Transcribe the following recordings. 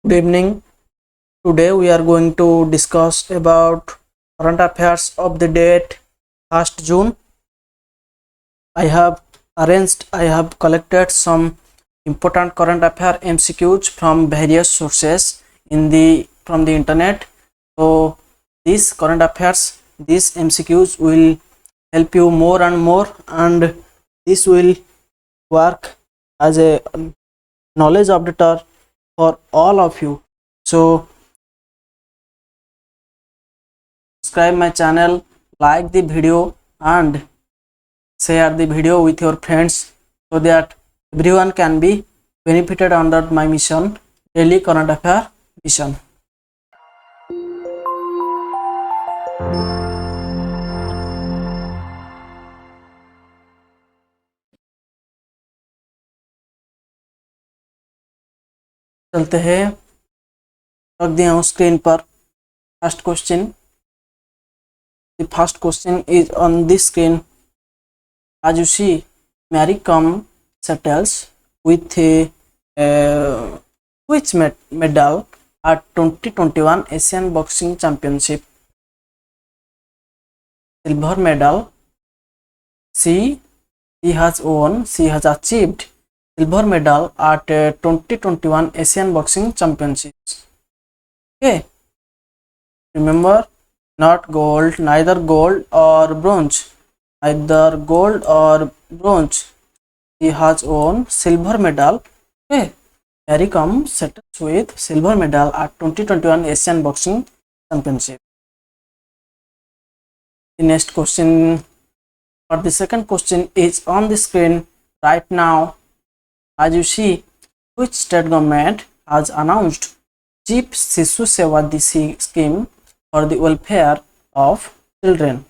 Good evening. Today we are going to discuss about current affairs of the date 1st June. I have collected some important current affair MCQs from various sources from the internet. So these current affairs, these MCQs will help you more and more, and this will work as a knowledge updater for all of you. So subscribe my channel, like the video and share the video with your friends so that everyone can be benefited under my mission, daily current affair mission. चलते हैं, रख दिया हूँ screen पर first question. The first question is on this screen. As you see, Mary Kom settles with which medal at 2021 Asian Boxing Championship? Silver medal. She has achieved silver medal at 2021 Asian Boxing Championships. Okay, remember, not gold, neither gold or bronze, either gold or bronze. He has won silver medal. Okay, Mary Kom settles with silver medal at 2021 Asian Boxing Championship. The next question, or the second question, is on the screen right now. As you see, which state government has announced Cheap Sishu Seva Disi scheme for the welfare of children?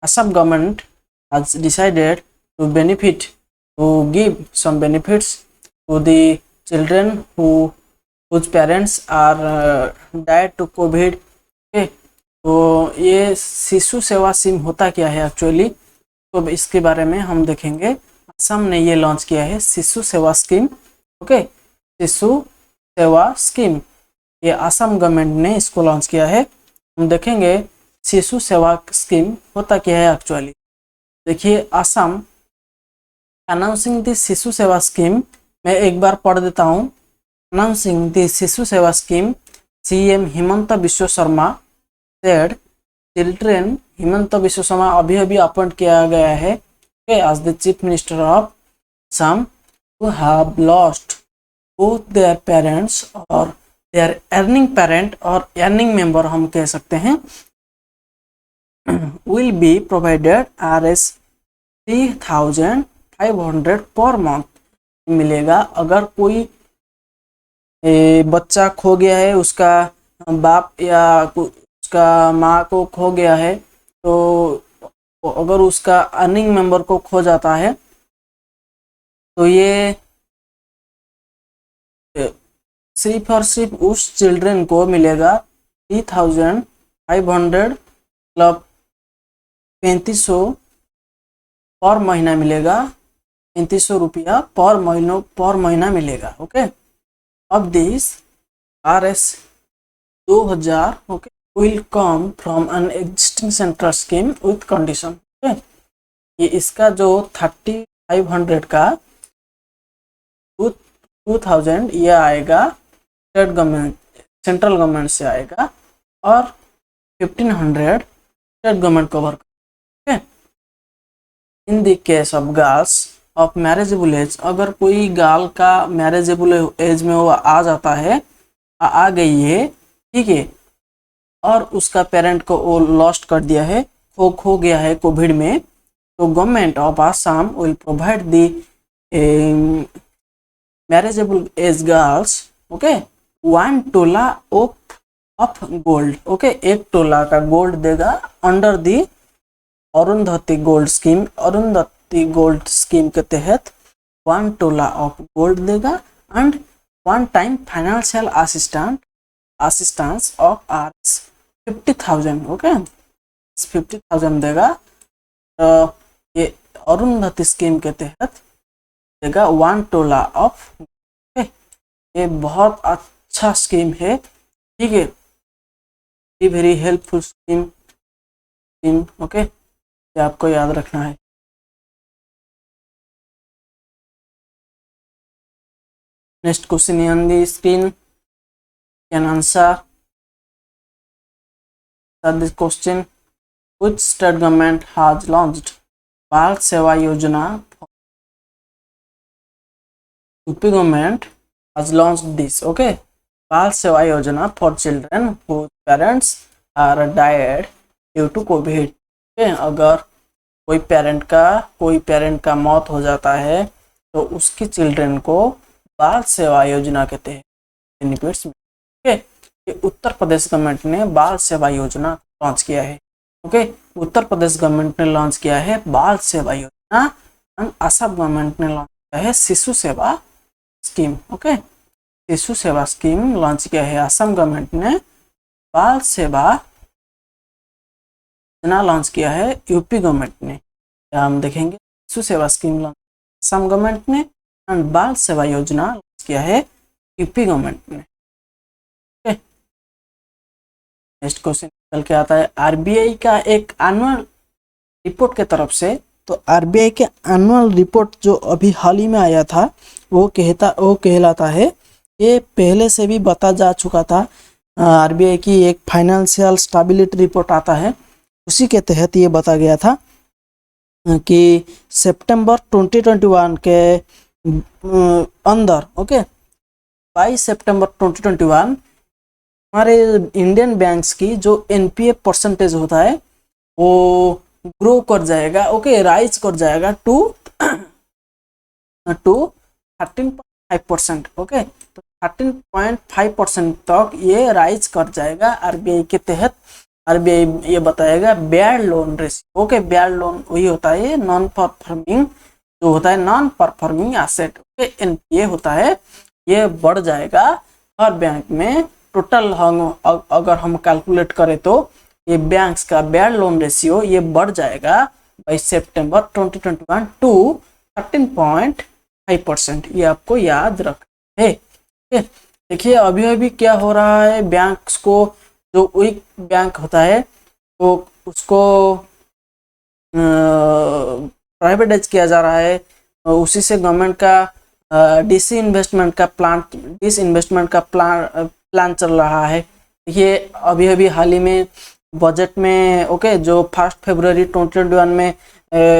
Assam government has decided to give some benefits to the children whose parents are died to COVID. Okay, तो ये शिशु सेवा scheme होता क्या है actually, तो इसके बारे में हम देखेंगे. असम ने ये लॉन्च किया है शिशु सेवा स्कीम. ओके, शिशु सेवा स्कीम, ये असम गवर्नमेंट ने इसको लॉन्च किया है. हम देखेंगे शिशु सेवा स्कीम होता क्या है एक्चुअली. देखिए, असम अनाउंसिंग द शिशु सेवा स्कीम, मैं एक बार पढ़ देता हूँ. अनाउंसिंग द शिशु सेवा scheme, CM Himanta Biswa Sharma said children. Himanta Biswa Sharma अभी अपॉइंट किया गया है as the chief minister of Assam, who have lost both their parents or their earning parent or earning member हम कह सकते हैं, will be provided Rs 3,500 per month मिलेगा. अगर कोई बच्चा खो गया है, उसका बाप या उसका माँ को खो गया है, तो अगर उसका अर्निंग मेंबर को खो जाता है तो ये सिर्फ और सिर्फ उस चिल्ड्रन को मिलेगा 3,500 मतलब 3500 पर महीना मिलेगा. 3500 रुपया पर महीना मिलेगा. ओके, अब this Rs 2000 okay will come from an existing central scheme with condition. okay? ये इसका जो 3,500 का 2,000 ये आएगा स्टेट गवर्नमेंट, सेंट्रल गवर्नमेंट से आएगा, और 1,500 स्टेट गवर्नमेंट कवर करेगा. In the case of girls of marriageable age, अगर कोई गर्ल का मैरिजेबल एज में वो आ जाता है, आ गई है, ठीक है, और उसका पेरेंट को वो लॉस्ट कर दिया है, खो गया है कोविड में, तो government of Assam will provide the marriageable age girls okay 1 तोला ऑफ गोल्ड. ओके, 1 तोला का गोल्ड देगा under the Arundhati gold scheme. Arundhati gold scheme के तहत 1 तोला ऑफ गोल्ड देगा and 1 time financial assistance of Rs 50,000. Okay, 50,000 देगा. ये अरुंधति स्कीम के तहत देगा 1 तोला ऑफ. ओके, ये बहुत अच्छा स्कीम है, ठीक है, वेरी हेल्पफुल स्कीम, ओके, ये आपको याद रखना है। Next question on the screen, can answer this question, which state government has launched बाल सेवा योजना? UP government has launched this, okay, बाल सेवा योजना for children whose parents are died due to COVID, okay, अगर कोई पेरेंट का मौत हो जाता है तो उसकी चिल्ड्रन को बाल सेवा योजना के तहत बेनिफिट्स में, ओके, ये उत्तर प्रदेश गवर्नमेंट ने बाल सेवा योजना लॉन्च किया है, ओके, उत्तर प्रदेश गवर्नमेंट ने लॉन्च किया है बाल सेवा योजना एंड असम गवर्नमेंट ने लॉन्च किया है शिशु सेवा स्कीम, ओके, शिशु सेवा स्कीम लॉन्च किया है असम गवर्नमेंट ने, बाल सेवा योजना लॉन्च किया है यूपी गवर्नमेंट ने। हम देखेंगे शिशु सेवा स्कीम लॉन्च असम गवर्नमेंट ने एंड बाल सेवा योजना लॉन्च किया है यूपी गवर्नमेंट ने, ओके। नेक्स्ट क्वेश्चन निकल के आता है आरबीआई का एक एनुअल रिपोर्ट के तरफ से, तो आरबीआई के एनुअल रिपोर्ट जो अभी हाल ही में आया था वो कहलाता है, ये पहले से भी बता जा चुका था, आरबीआई की एक फाइनेंशियल स्टेबिलिटी रिपोर्ट आता है, उसी के तहत ये बता गया था कि सितंबर 2021 के अंदर, ओके, 22 सितंबर 2021 हमारे इंडियन बैंक्स की जो एनपीए परसेंटेज होता है वो ग्रो कर जाएगा, ओके, राइज कर जाएगा टू 13.5%, ओके, तो 13.5% तक ये राइज कर जाएगा आरबीआई के तहत। आरबीआई ये बताएगा bad loan ratio, okay, bad loan वही होता है नॉन परफॉर्मिंग, जो होता है non performing asset, okay, NPA होता है, ये बढ़ जाएगा हर बैंक में। टोटल हम अगर हम कैलकुलेट करें तो ये बैंक्स का बैड लोन रेशियो ये बढ़ जाएगा बाई सितंबर 2021 टू 13.5%, ये आपको याद रखना है, ठीक है। देखिए अभी क्या हो रहा है, बैंक्स को जो वीक बैंक होता है तो उसको प्राइवेटाइज किया जा रहा है, उसी से गवर्नमेंट का डिसइन्वेस्टमेंट का प्लान चल रहा है। ये अभी हाल ही में बजट में, ओके, जो 1 फरवरी 2021 में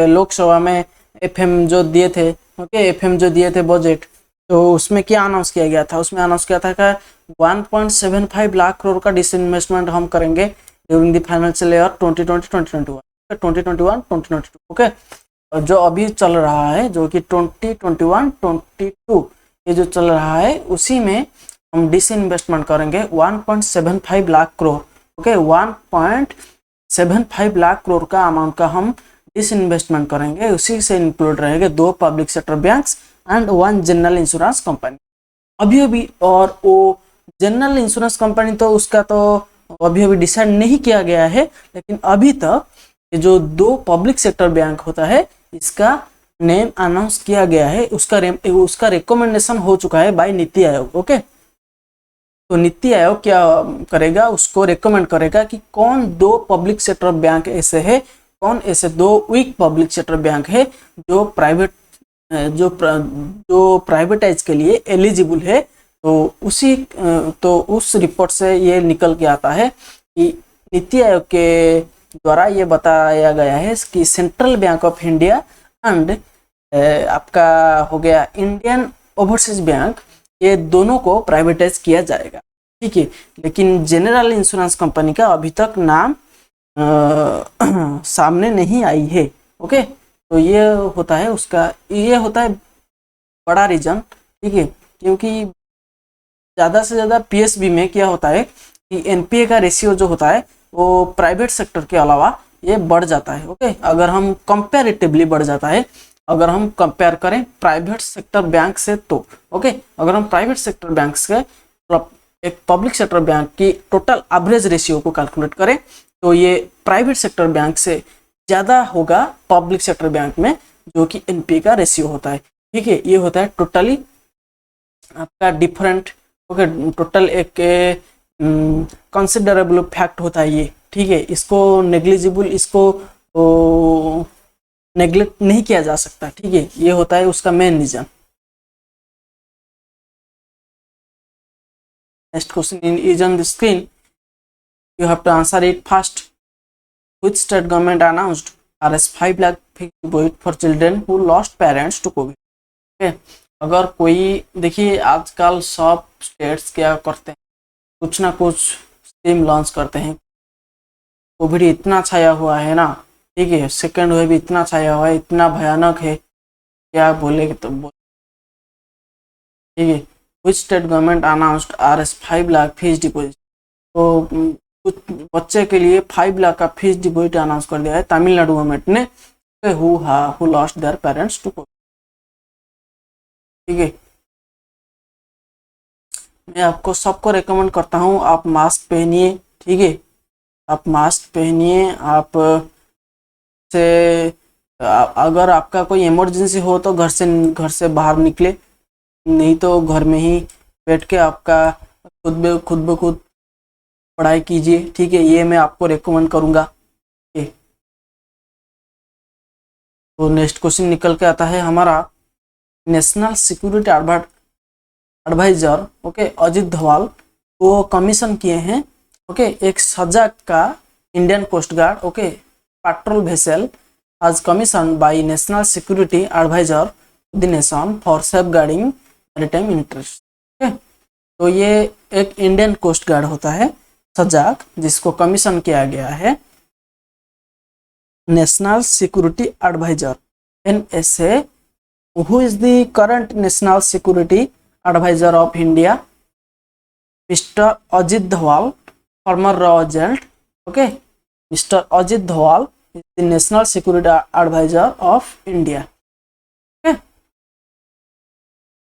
लोकसभा में एफएम जो दिए थे, ओके, एफएम जो दिए थे बजट, तो उसमें क्या अनाउंस किया गया था, उसमें अनाउंस किया था कि 1.75 लाख करोड़ का डिसइन्वेस्टमेंट हम करेंगे during the financial year 2021, okay. जो अभी चल रहा है जो कि 2021-22 ये जो चल रहा है उसी में हम डिसइन्वेस्टमेंट करेंगे 1.75 लाख करोड़, ओके, 1.75 लाख करोड़ का अमाउंट का हम डिसइन्वेस्टमेंट करेंगे, उसी से इंक्लूड रहेंगे 2 public sector banks and 1 general insurance company. अभी और वो जनरल इंश्योरेंस कंपनी तो उसका तो अभी डिसाइड नहीं किया गया है, लेकिन अभी तक जो 2 पब्लिक सेक्टर बैंक होता है इसका नेम अनाउंस किया गया है, उसका रिकमेंडेशन हो चुका है बाय नीति आयोग, ओके। तो नीति आयोग क्या करेगा, उसको रिकमेंड करेगा कि कौन 2 पब्लिक सेक्टर बैंक ऐसे है, कौन ऐसे 2 वीक पब्लिक सेक्टर बैंक है जो प्राइवेटाइज के लिए एलिजिबल है। तो उस रिपोर्ट से ये निकल के आता है कि नीति आयोग के द्वारा ये बताया गया है कि central bank of India and आपका हो गया इंडियन ओवरसीज बैंक, ये दोनों को प्राइवेटाइज किया जाएगा, ठीक है। लेकिन जनरल इंश्योरेंस कंपनी का अभी तक नाम सामने नहीं आई है, ओके। तो ये होता है बड़ा रीजन, ठीक है, क्योंकि ज़्यादा से ज़्यादा पीएसबी में क्या होता है कि एनपीए का रेशियो जो होता है वो प्राइवेट सेक्टर के अलावा ये बढ़ जाता है, ओके। अगर हम कंपैरेटिवली बढ़ जाता है, अगर हम कंपेयर करें प्राइवेट सेक्टर बैंक से तो, ओके, अगर हम प्राइवेट सेक्टर बैंक से एक पब्लिक सेक्टर बैंक की टोटल एवरेज रेशियो को कैलकुलेट करें तो ये प्राइवेट सेक्टर बैंक से ज़्यादा होगा पब्लिक सेक्टर बैंक में, जो कि एनपीए का रेशियो होता है, ठीक है। ये होता है टोटली आपका डिफरेंट, ओके, टोटल एक कंसिडरेबल फैक्ट होता है ये, ठीक है। इसको नेग्लिजिबल, इसको नेग्लेक्ट नहीं किया जा सकता, ठीक है। ये होता है उसका main reason. Next question is on the screen, you have to answer it fast. Which state government announced Rs 5 lakh fixed deposit for children who lost parents to COVID? okay? अगर कोई, देखिए आजकल सब स्टेट्स क्या करते हैं, कुछ ना कुछ स्कीम लॉन्च करते हैं। कोविड इतना छाया हुआ है ना, ठीक है, सेकेंड वेव इतना छाया हुआ है, इतना भयानक है, क्या बोले तो बोले, ठीक है। Which state government announced Rs 5 lakh fees deposit, तो कुछ बच्चे के लिए 5 लाख का फीस डिपोजिट अनाउंस कर दिया है तमिलनाडु गवर्नमेंट ने, who lost their parents to COVID, ठीक है। मैं आपको सबको रेकमेंड करता हूँ, आप मास्क पहनिए, ठीक है, आप मास्क पहनिए। आप से अगर आपका कोई इमरजेंसी हो तो घर से बाहर निकले, नहीं तो घर में ही बैठ के आपका खुद ब खुद पढ़ाई कीजिए, ठीक है। ये मैं आपको रेकमेंड करूँगा। तो नेक्स्ट क्वेश्चन निकल के आता है हमारा, national security adviser, okay, Ajit Doval वो कमीशन किए हैं, ओके, एक सजाग का Indian coast guard, okay, patrol vessel आज commission by national security adviser the nation for safeguarding maritime interest, okay. तो ये एक इंडियन कोस्ट गार्ड होता है सजाग, जिसको कमीशन किया गया है national security adviser NSA। Who is the current national security adviser of India? Mister Ajit Doval, former रॉ agent, okay. Mister Ajit Doval is the national security adviser of India, okay.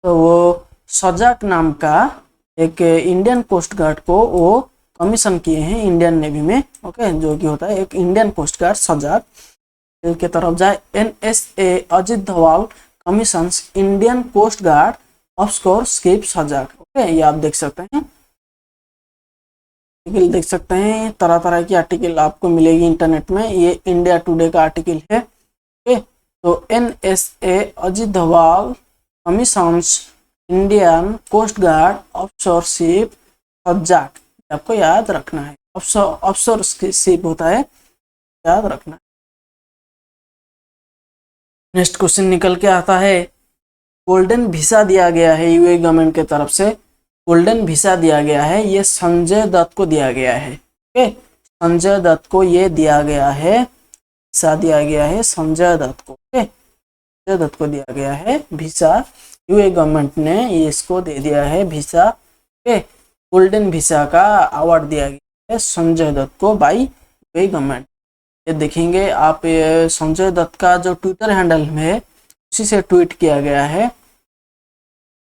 तो वो सजाग नाम का एक इंडियन कोस्ट गार्ड को वो कमीशन किए हैं इंडियन नेवी में, ओके, जो कि होता है एक इंडियन कोस्ट गार्ड सजाग के तरफ जाए। NSA Ajit Doval commissions Indian coast guard offshore ship Sajag, okay. ये आप देख सकते हैं, आर्टिकल देख सकते हैं, तरह तरह की आर्टिकल आपको मिलेगी इंटरनेट में। ये इंडिया टुडे का आर्टिकल है, ओके। तो NSA Ajit Doval commissions Indian coast guard offshore ship Sajag, आपको याद रखना है। ऑफशोर शिप होता है, याद रखना है। नेक्स्ट क्वेश्चन निकल के आता है, गोल्डन वीजा दिया गया है यूएई गवर्नमेंट के तरफ से, गोल्डन वीजा दिया गया है, ये संजय दत्त को दिया गया है, ओके। संजय दत्त को ये दिया गया है, वीजा दिया गया है संजय दत्त को, ओके। संजय दत्त को दिया गया है वीजा, यूएई गवर्नमेंट ने ये इसको दे दिया है वीजा, ओके। गोल्डन वीजा का अवार्ड दिया गया है संजय दत्त को बाय यूएई गवर्नमेंट। ये देखेंगे आप, ये संजय दत्त का जो ट्विटर हैंडल में है उसी से ट्वीट किया गया है,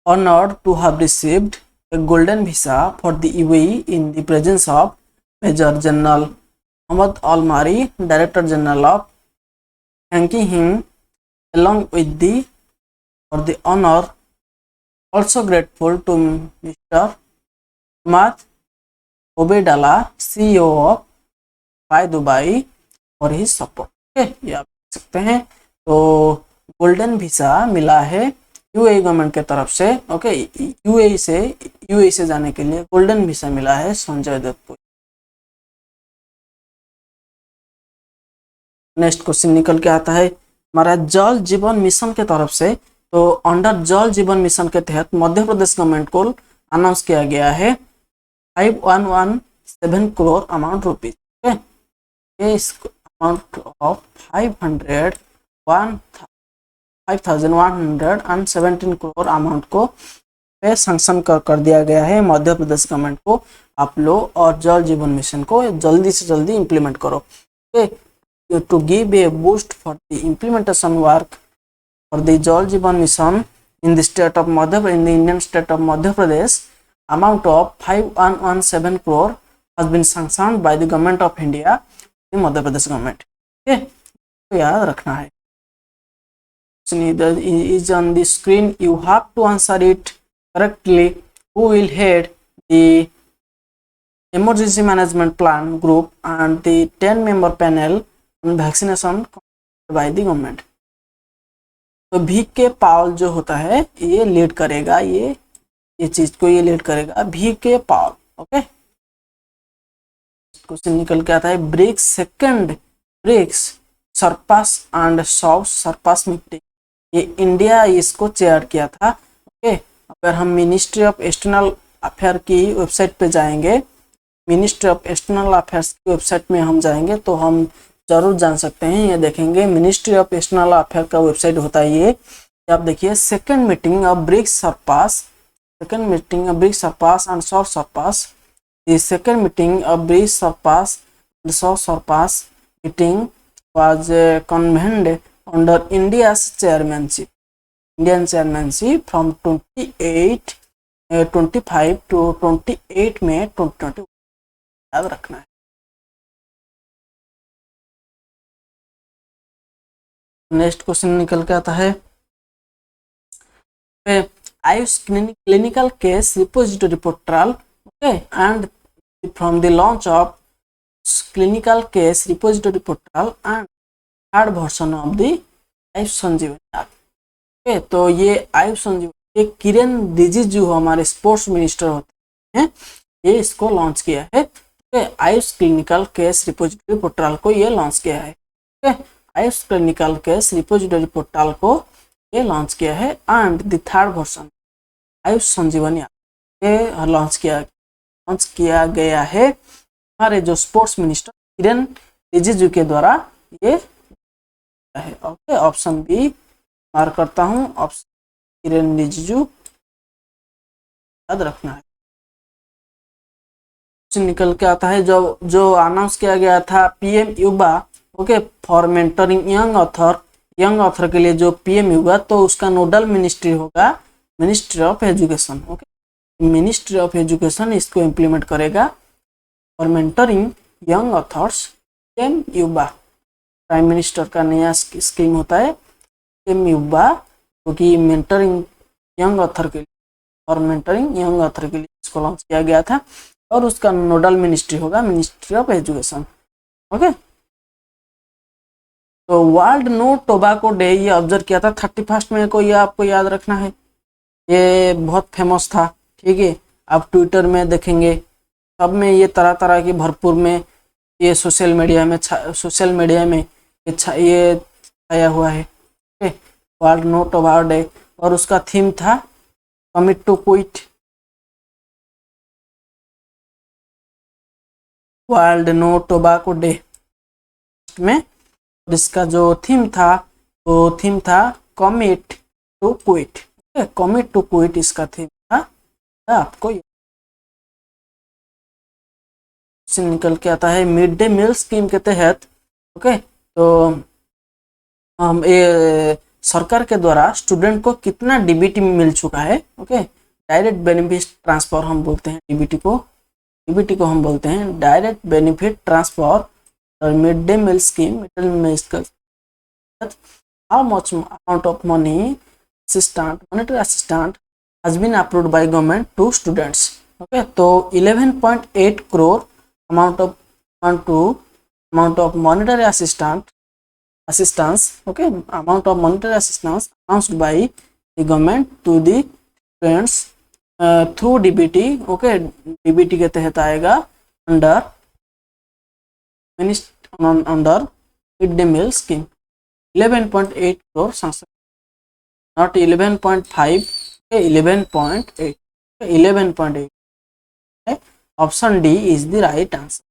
honoured to have received a golden visa for the UAE in the presence of Major General Mohammad Al Mari, Director General of, thanking him along with the for the honor. Also grateful to Mr. Ahmad Obeidallah, CEO of Fly Dubai for his support, okay, ये आप देख सकते हैं। तो golden visa मिला है UAE government के तरफ से, ओके। यूएई से जाने के लिए गोल्डन वीजा मिला है संजय दत्त को। नेक्स्ट क्वेश्चन निकल के आता है हमारा, जल जीवन मिशन के तरफ से, तो अंडर जल जीवन मिशन के तहत मध्य प्रदेश गवर्नमेंट को अनाउंस किया गया है 5117 करोड़ अमाउंट रुपीज, ओके। इस अमाउंट ऑफ 5117 करोड़ अमाउंट को पे सैंक्शन कर दिया गया है मध्य प्रदेश गवर्नमेंट को। आप लो और जल जीवन मिशन को जल्दी से जल्दी इम्प्लीमेंट करो, okay. To give a boost for the implementation work for the Jal Jeevan mission in the state of in the Indian state of Madhya Pradesh, amount of 5117 crore has been sanctioned by the government of India, Madhya Pradesh government, okay. तो याद रखना है। is on the screen, you have to answer it correctly, who will head the emergency management plan group and the 10-member panel on vaccination by the government? तो VK Paul जो होता है ये lead करेगा, ये चीज को ये लीड करेगा VK पॉल। ओके, क्वेश्चन निकल के आता है BRICS second BRICS sherpas and South sherpas meeting, ये इंडिया इसको चेयर किया था। ओके, अगर हम मिनिस्ट्री ऑफ एक्सटर्नल अफेयर की वेबसाइट पे जाएंगे, मिनिस्ट्री ऑफ एक्सटर्नल अफेयर्स की वेबसाइट में हम जाएंगे तो हम जरूर जान सकते हैं, ये देखेंगे मिनिस्ट्री ऑफ एक्सटर्नल अफेयर का वेबसाइट होता है ये। आप देखिए second meeting of BRICS sherpas, second meeting of BRICS sherpas and South sherpas, the second meeting of BRICS sherpas and South sherpas meeting was convened under India's chairmanship, Indian chairmanship from 25 to 28 May 2020, याद रखना है। Next question निकल के आता है Ayush clinical case repository portal, okay, and from the launch of clinical case repository portal and third version of the Ayush Sanjeevani app. Okay, तो ये आयुष संजीवनी, ये किरण रिजिजू हमारे स्पोर्ट्स मिनिस्टर होते हैं, ये इसको लॉन्च किया है। Okay, Ayush clinical case repository portal को ये लॉन्च किया है। Okay, Ayush clinical case repository portal को ये लॉन्च किया है and the third version Ayush Sanjeevani app ये लॉन्च किया गया है हमारे जो स्पोर्ट्स मिनिस्टर किरण रिजिजू के द्वारा ये है। ओके, ऑप्शन बी मार्क करता हूं, ऑप्शन किरण रिजिजू, याद रखना है। निकल के आता है जो अनाउंस किया गया था पीएम युवा, okay, for mentoring young author के लिए जो पीएम युवा, तो उसका नोडल मिनिस्ट्री होगा ministry of education. Okay, ministry of education इसको इम्प्लीमेंट करेगा और मेंटरिंग यंग ऑथर्स पीएम युवा, प्राइम मिनिस्टर का नया स्कीम होता है पीएम युवा, क्योंकि मेंटरिंग यंग ऑथर के लिए और मेंटरिंग यंग ऑथर के लिए इसको लॉन्च किया गया था और उसका नोडल मिनिस्ट्री होगा मिनिस्ट्री ऑफ एजुकेशन। ओके, तो वर्ल्ड नो टोबैको डे ये ऑब्जर्व किया था 31 मई को, ये आपको याद रखना है, ये बहुत फेमस था। ठीक है, आप ट्विटर में देखेंगे, सब में ये तरह तरह की भरपूर में ये सोशल मीडिया में ये छाया हुआ है। Okay, world no tobacco day, और उसका थीम था commit to quit, world no tobacco day में। इसका जो थीम था वो थीम था commit to quit. Commit to quit इसका थीम था। आपको निकल के आता है मिड डे मील स्कीम के तहत। ओके, तो हम ये सरकार के द्वारा स्टूडेंट को कितना डीबीटी मिल चुका है। ओके, डायरेक्ट बेनिफिट ट्रांसफर हम बोलते हैं डीबीटी को हम बोलते हैं डायरेक्ट बेनिफिट ट्रांसफर और mid day meal scheme, how much amount of money monetary assistant has been approved by government to students। Okay, तो 11.8 crore amount of monetary assistance, okay, amount of monetary assistance announced by the government to the students through DBT। okay, DBT के तहत आएगा under mid day meal scheme. 11.8 crore sanction, not 11.5, 11.8, 11.8। Option D is the right answer।